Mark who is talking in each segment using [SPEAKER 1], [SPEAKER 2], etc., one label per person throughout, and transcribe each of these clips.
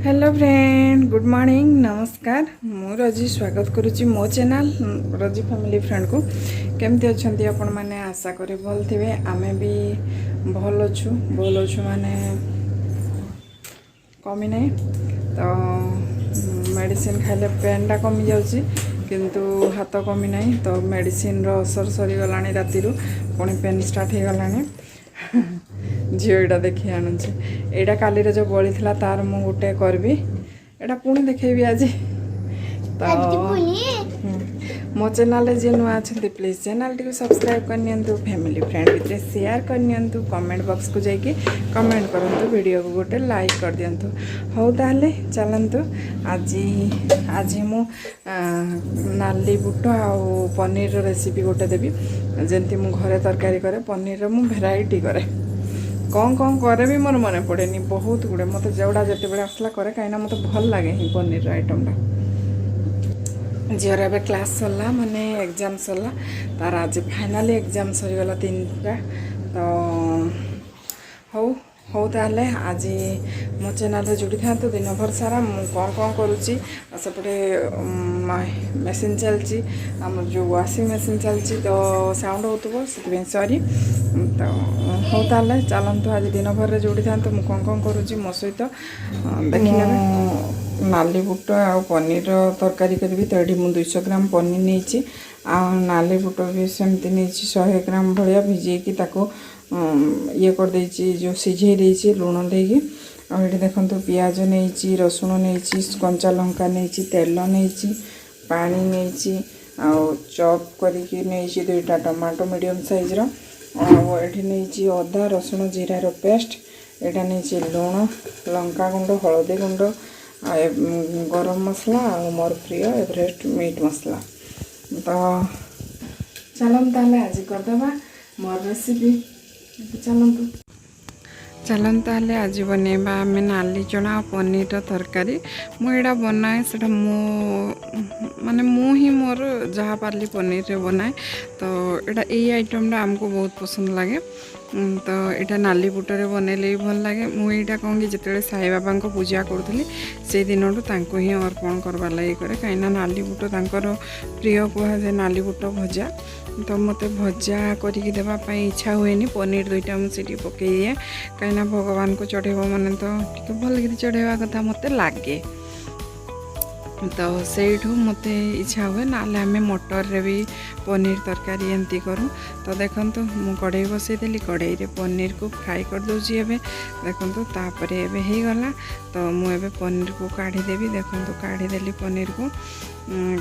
[SPEAKER 1] Hello friend, good morning, नमस्कार। मु रजी स्वागत करुच्ची मो चैनल रजी फैमिली फ्रेंड को। केमती अच्छा आपण मैंने आशा करी भल थे। आमे भी भल अच्छु माने कमी नहीं तो मेडिसिन खाइले पेनटा कमी जाऊँगी किंतु हाथ कमी नहीं तो मेडिसिन असर सरीगला राति पुणी पेन स्टार्ट हो गलानी। झीटा देखी आणुचे एटा काली जो बड़ी थी तार मु गोटे करबी एटा पुणी देखेबी आज तो मो चैनल जी नुआ अच्छा प्लीज चैनल टी सब्सक्राइब करनी, फैमिली फ्रेंड भितर शेयर करनी, कमेंट बॉक्स को जाइए कमेंट करूँ, वीडियो को गोटे लाइक कर दिंतु। हौ ताले चलतु आज आज मु नाली बुट आ पनीर रेसिपी गोटे देवी जमती मु घरे तरकारी करे पनीर मु भेराइटी करे कौन कौन करे भी मोर मन पड़ेनी बहुत गुड़े मत जोड़ा जिते बड़े आसला करे कहीं मत भल लगे ही पनीर आइटमटा। झीर ए क्लास सरला माने एग्जाम सरला तार आज फाइनाली एग्जाम सरीगला 3टा तो हौ हौ ताले आज मो चैनल जोड़ी था तो दिन भर सारा कौन कौन करुच्ची सेपटे मेसीन चलती आम जो वाशिंग मेसीन चलती तो साउंड हो से सॉरी तो हौ ताले चलतु आज दिन भर जोड़ी था तो मुझे कौन कौन करुच्ची मो सहित देखने। नाली बुट आ पनीर तरकारी करी तो ये मुझे 200 ग्राम पनीर नहीं आ नाली बुट भी सेमती नहीं 100 ग्राम भाया भिजेकी ये कर देछि जो सिझे देछि लुण देकी आ ये देखो पियाज नहीं रसुण नहीं कंचा लंका नहीं तेल नहीं पानी नहीं आ चॉप करके नहीं 2टा टमाटो मीडियम साइज ये नहीं अदा रसुण जीरार पेस्ट यहाँ नहीं लुण लंका गुंड हलदी गुंड गरम मसला और मोर प्रिय एवरेस्ट मीट मसला तो चलम ताले आज करदेबा मोर रेसिपी चलते आज बनवा आम नाली चना पनीर तरकारी मुझा बनाए से माने मु ही मोर जहाँ पार्ली पनीर बनाए तो यहाँ यही आइटमटा आमको बहुत पसंद लगे तो यहाँ नाली बुटरे बनैले भी भल लगे। मुझा कौन कि जिते साई बाबा को पूजा करूँ से दिन ही अर्पण करवा लगे करे कहीं नाली बुट तांकर प्रिय कह जाए नाली बुट भजा तो मत भजा करके देवाई इच्छा हुए पनीर 2टा मुझे पकई दिए कहीं भगवान को चढ़ेब मैंने तो भल चढ़ेवा कथा मत लगे तो सेठू मत इच्छा हुए ना आम मटर रे भी पनीर तरकारी एमती करूँ तो देखो मु कढ़ई बसईदेली कढ़ई रे पनीर को फ्राए कर दूची एबे देखो तापर एबे हो गला तो मुझे पनीर को काढ़ीदेवी देखो काढ़ीदेली पनीर को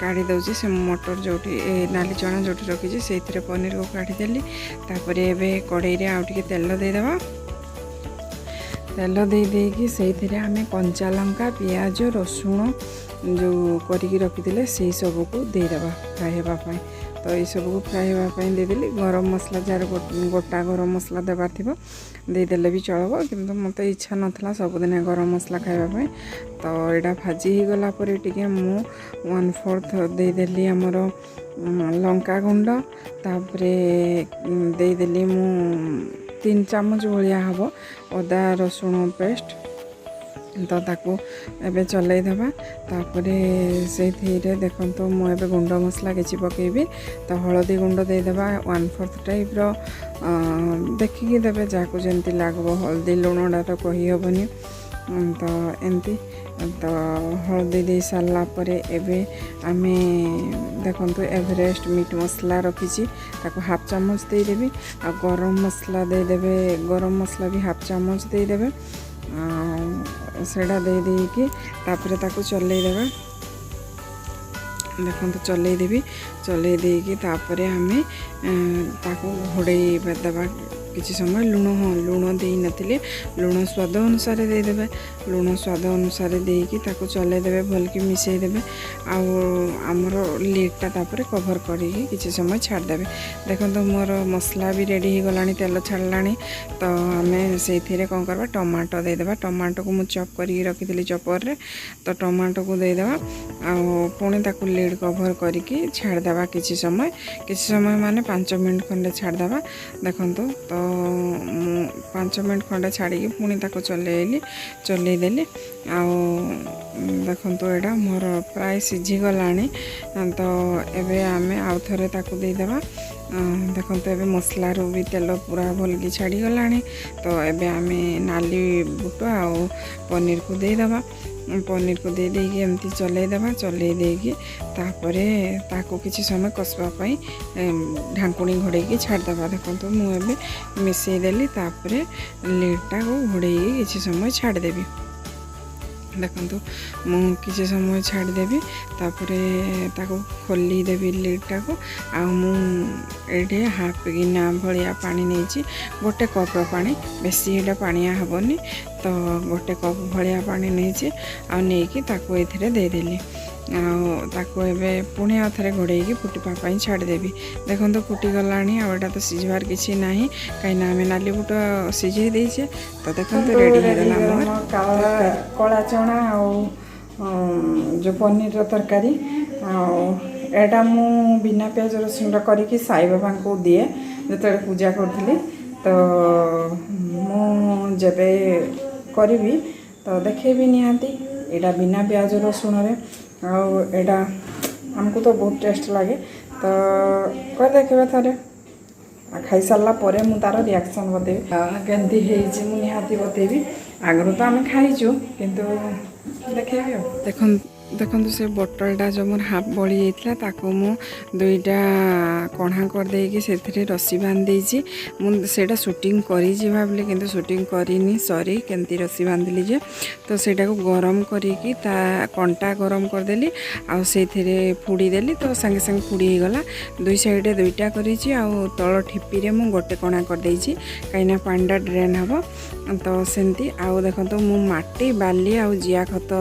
[SPEAKER 1] काढ़ी दूची से मटर जोटी नाली चना जोटी रखी से पनीर को काढ़ीदेली तापर एबे कढ़ई रे आउ टिके तेल देदेबा तेल देकी से आम कंचा लंका पियाज रसुण जो करके रखी से सब को देदेबा फ्राए होगापाई तो ये सब को फ्राए होगापाई देदेली गरम मसला जार गोटा गरम मसला देवार थी देदेले भी चलो किंतु मत इच्छा नाला सबुदिन गरम मसला खावाई तो यहाँ भाजी हो गलापर टे मु 1/4 देदेली आमर लंका गुंड तापरे देदेली मु 3 चामच भाया हम अदा रसुण पेस्ट तो ताको एबे चलाई देबा तापरे से देखो तो मुझे गुंड मसला किसी पकेबी तो हलदी गुंड देदेबा 1/4 टाइप रो देखिकी देबे जाको जंती लागबो हल्दी लुणटा तो कही हेबनी तो एमती तो हल्दी दे सारा पर एबे आमे देखो एवरेस्ट मीट मसला रखी ताको 1/2 चामच देदेवी आ गरम मसला देदेवे गरम मसला भी 1/2 चामच देदेवे सेटा देकी तापर ताको चलई देबे देखो चलईदेवी चलई देकी तापर आमे ताको घोड़ई देबा किसी समय लुण हाँ लुण दे नथिले लुण स्वाद अनुसार देदेवे लुण स्वाद अनुसार देकी ताको चलई देबे भल कि मिसई देबे आमर लिडटा तापर कवर करके किसी समय छाड़देवे देखो तो मोर मसला भी रेडी हो गलानी तेल छाड़लानी तो आम से कौन करवा टमाटो देदेबा टमाटो को मुझे चॉप करके रखी चॉपर रे तो टमाटो को देदेबा आ पुणी ताको लिड कवर करके छाड़देबा किसी समय माने 5 मिनट खंडे छाड़देबा देखो तो पाँच मिनट खंडे छाड़ी पुणी ताको चलैदेली देखो एटा मोर प्राय सीझीगला तो एबे आमे आउ थरे ताको देदेबा देखो तो एबे मसलार भी तेल पूरा भलकि छाड़ी गला तो एबे आमे नाली बुट आ पनीर को देदेबा पनीर को दे देगी एमती चलैदेबा चलै देगी तापरे ताको किसी समय कसवाई ढांकुणी घोड़े छाड़देबा देखो तो मुझे मिसईदेली तापरे लिडटा को घोड़े किसी समय छाड़देवी देखो मु किसी समय छाड़देवी तापरे ताको खोली देवी लिडटा को आठे हाफ गिना भलिया पानी नहीं गोटे कप पानी बेसी एटा पानिया हेनी तो गोटे कप भलिया पानी नहीं आकी ताको एथिरे देदेली ताको एबे पुणे आउ थे घोड़े फुटापी छाड़देवी देखो तो फुटीगला आटा तो सीझबार किसी ना कहीं आम नाली बुट सीझे देचे तो देखो तो रेडी कला चना जो पनीर तरकारी एटा मु बिना प्याज रसुन करके साई बाबा को दिए जो पूजा करी तो मु जबे करी तो देखेबी निहाती एटा बिना प्याज रसुन एटा हमको तो बहुत टेस्ट लगे तो कर देखे थे खाई सारा पर मु तार रिएक्शन बतेबी केमती है निहाती बतेबी आगु तो आम खाईचु किंतु देखेबी देखो से बोतलटा जो मोर हाफ बड़ी जाता मु दुईटा कणा करदे से रस्सी बांधी मुझे शूटिंग करी भाविली किंतु शूटिंग करी सॉरी केमती रस्सी बांधिली जे तो सेटा को गरम करी कंटा गरम करदेली आउ से फुड़ीदेली तो संगे संगे फुड़ी गला दुई साइड दुईटा करी तल ठिपी मु गोटे कणा करदे कहीं पानीटा ड्रेन हम तो सेमती आउ देखो तो मु माटी बाली आउ जिया खत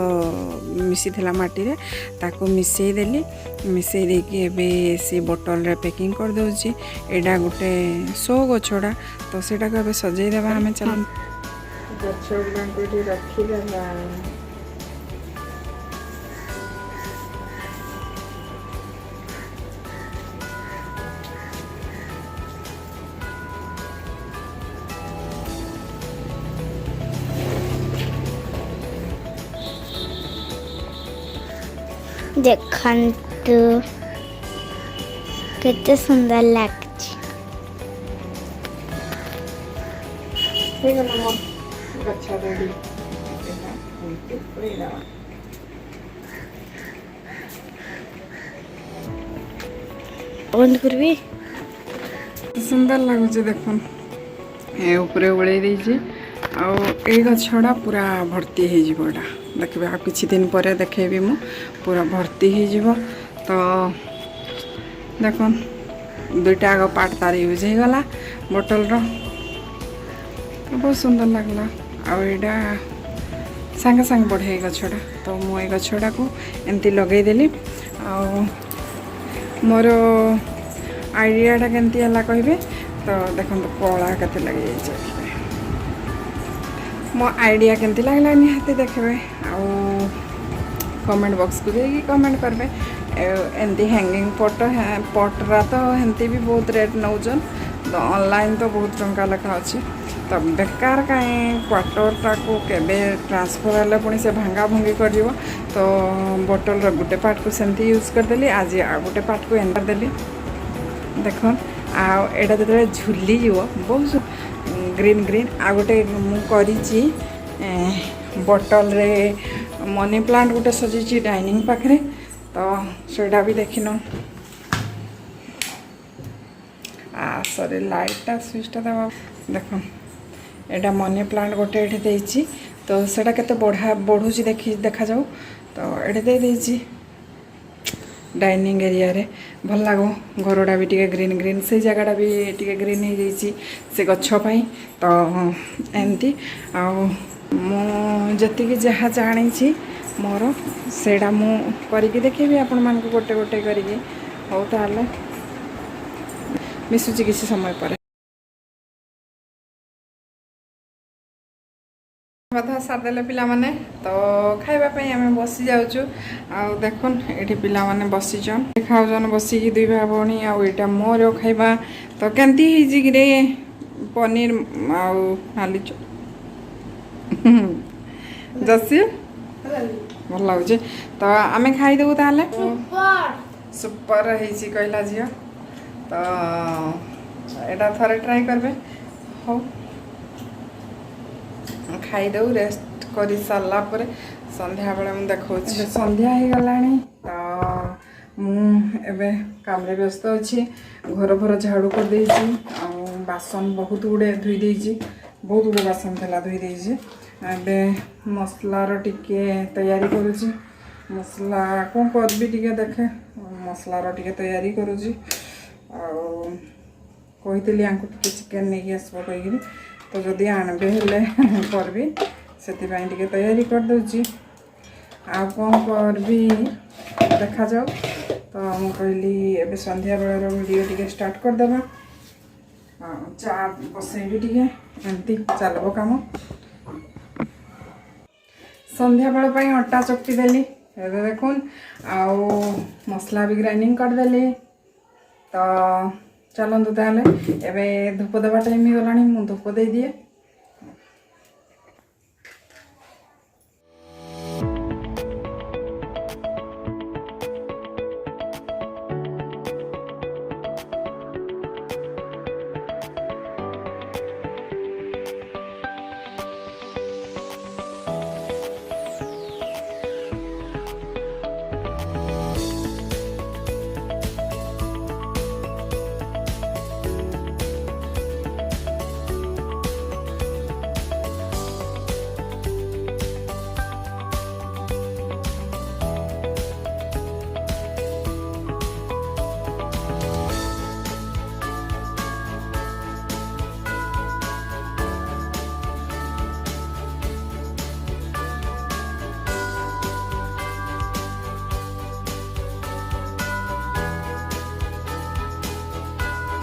[SPEAKER 1] मिसी माटी रे ताको मिसई देली मिसई देकी एबे सी बोतल रे पैकिंग कर दउची एडा गुटे 100 गछड़ा तो सेटा को एबे सजै देबा हमें चल गछड़ा को रखी देबा
[SPEAKER 2] देखंतु केते सुंदर लागछि
[SPEAKER 1] गच्छा रेडी
[SPEAKER 2] बंद करबी
[SPEAKER 1] सुंदर लगुच देखुन ए ऊपर उड़े देछि आ ए गछड़ा पूरा भर्ती हो जीवोटा देखबे आ किछि दिन पर देखेबी मु पूरा भर्ती हो जीवो तो देखो दुईटा आग पार्ट तार यूज हो गला बोतल रो बहुत सुंदर लगला आ एडा संगे संगे बढ़े गछड़ा तो मु ए गछड़ा को एमती लगे देली आ मोर आइडियाटा केमती हला कहबे तो देखो कला केते लगे जाय मो आइडिया केमती लगला निहाती देखबे आ कमेंट बॉक्स को जाइए कमेंट करबे एमती हैंगिंग पटरा तो हेमती भी बहुत रेट नौजन तो ऑनलाइन तो बहुत टंका लेखा अच्छी तो बेकार कहीं क्वार्टरटा को केबे ट्रांसफर हेल्ले पुणी से भांगा भंगी कर तो बोतल गोटे पार्ट को सेमती यूज करदेली आज आ गोटे पार्ट को एंटर देली देखो आटा जो झुली बहुत ग्रीन ग्रीन आ गोटे मुझे बोतल रे मनी प्लांट गोटे सजी डाइनिंग पाखे तो सेटा भी देखिन सॉरी लाइटा स्विचटा देवा देख एटा मनी प्लांट गोटे ये देती तो सेटा केते बढ़ुची देखा जाऊ तो ये दे डाइनिंग एरिया रे भल लगो घरटा भी टे ग्रीन ग्रीन से जगहटा भी टे ग्रीन हो जाइए से गछपाई तो एमती आती जहाँ जानी मोर सेटा मु करके देखेबी आपण मान गोटे गोटे करके हो ताले मिसुची किसी समय पर कथा सारदेले पिला माने तो खाइबापी आम बसी जाऊँ आ देखुन ये पिला माने बसीचन खाऊन बसिकी दुई भाई भौणी आईटा मोर खाइबा तो केमती रे पनीर आउ नाली जसी भल लगे तो आम खाईदेबू ताले सुपर है कहला झील तो एटा थरे ट्राई करबे हो खाईदेऊ रेस्ट कर सारा पर संध्या बेले मुझे देखा संध्या हो गला तो मुझे काम व्यस्त अच्छी घर भर झाड़ू कर देछि बासन बहुत गुड़े धोई देछि बहुत गुड़े बासन थला धोई देछि एबे मसलार टिके तैयारी करुछि मसला कौन करबी टिके देखे मसलार टिके तैयारी करुछि कही आंको टिके चिकेन नहीं आसब कहीकि तो जदि आणबे हेले करबी सेतिबाई टिके तैयारी कर दउछि आ कौन करबी देखा जाओ तो मु कहली एबे संध्या बेलर वीडियो टिके स्टार्ट कर देबा चा बसैबी टिके एमती चलबो काम संध्या बेल पई अटा चकटी देली एबे देखुन आउ मसला भी ग्राइंडिंग कर देली तो चलतु ताले एबे धूप देवा टाइम हो गलानी मु धूप दे दिए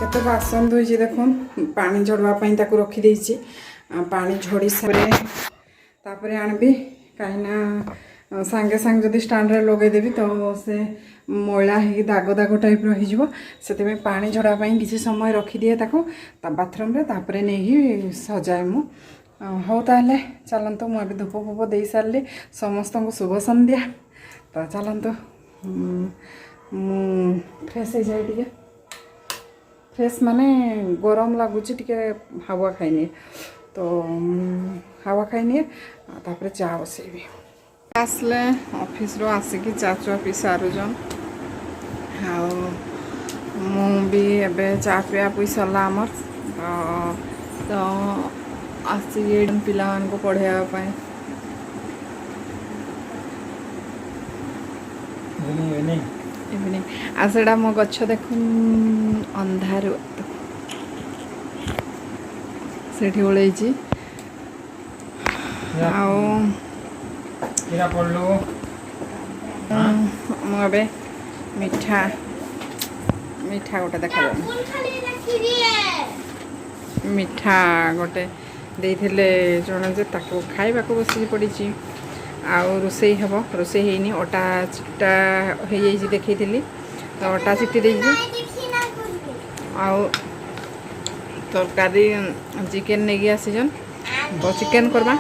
[SPEAKER 1] केते बासन धोई देखुन पानी झड़वाई रखीदे पानी झड़ी सारे तापर आणबी कहीं सांगे सांगे जदि स्टाण्ड लगेदेवी तो से मैला हो दाग दाग टाइप रही पानी झड़ापाई किसी समय रखीदिए बाथरूम रे तापर नहीं सजाए मु हो ताले चलतु मुझे धूप फूप दे सारे समस्त को शुभ संध्या तो चलतु फ्रेश हो जाए टे फ्रेश माने गरम लगुच टे हावा खाइनी तो हावा खाइनी तापर चा बसैबी आसले ऑफिस रो आसिकी चा चुआ पी सारुजन भी एबे चा पिया पी सरला आमर तो आसिक पिला को पढ़ाई इवनिंग आ सेटा मो गच्छ देखुन अंधार सेठी ओळैची मुझे मिठा मिठा गोटे देखा मिठा गोटे देइथिले जण जे ताको खाइबा को बसी पड़ी आउ रोसई हम रोसई हैनी अटा चिकटा हो देखी तो अटा चिकटी दे आउ तरकारी चिकेन नहीं आसीजन तो चिकेन करवा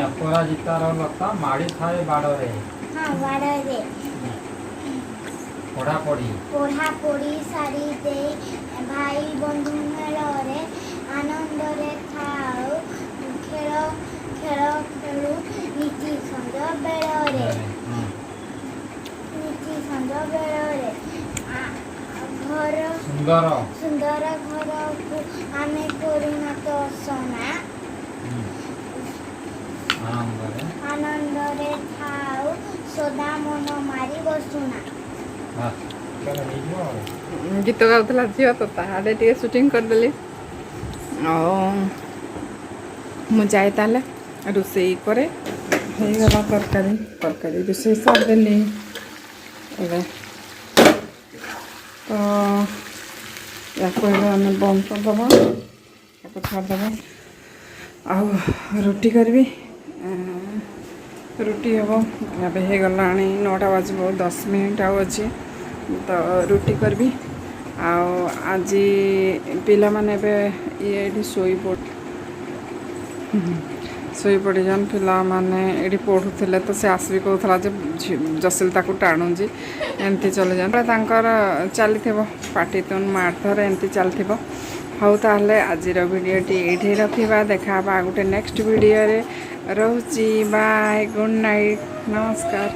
[SPEAKER 3] अपराजितार लता माड़ी खाए बाड़े
[SPEAKER 2] हाँ बाड़े
[SPEAKER 3] पढ़ा
[SPEAKER 2] पढ़ी सारी दे भाई बंधु मेलरे आनंद रे थाओ खेल खेल खेलु नीति संज बेलरे घर सुंदर सुंदर घर को आमे करुणा तो सोना आनंद रे थाओ सदा मन मारी बसुना
[SPEAKER 1] गीत गाउला झील तो ताले टे शूटिंग करदेली मु जाए ताले ରୋଷେଇ କରେ ହେଇଗଲା ତରକାରୀ ରୋଷେଇ ସାରିଦେଲି ଏବେ ତ ୟାକୁ ଏବେ ଆମେ ବନ୍ଦ କରିଦେବା ୟାକୁ ଛାଡ଼ିଦେବା ଆଉ ରୁଟି କରିବି ରୁଟି ହେବ ଏବେ ହେଇଗଲାଣି 9ଟା ବାଜିବ 10 ମିନିଟ୍ ଆଉ ଅଛି ତ ରୁଟି କରିବି ଆଉ ଆଜି ପିଲାମାନେ ଏବେ ଏଇଠି ଶୋଇପଡ଼ିଛନ୍ ପିଲାମାନେ ଏଇଠି ପଢ଼ୁଥିଲେ ତ ସେ ଆସିବି କହୁଥିଲା ଯେ ଜସିଲ ତାକୁ ଟାଣୁଛି ଏମିତି ଚଲେଇଯାନ୍ ତାଙ୍କର ଚାଲିଥିବ ପାଟିତୁନ ମାରଧର ଏମିତି ଚାଲିଥିବ ହଉ ତାହେଲେ ଆଜିର ଭିଡ଼ିଓଟି ଏଇଠି ରଖିବା ଦେଖା ହେବା ଗୋଟେ ନେକ୍ସଟ ଭିଡ଼ିଓରେ ରହୁଛି ବାଏ ଗୁଡ୍ ନାଇଟ୍ ନମସ୍କାର।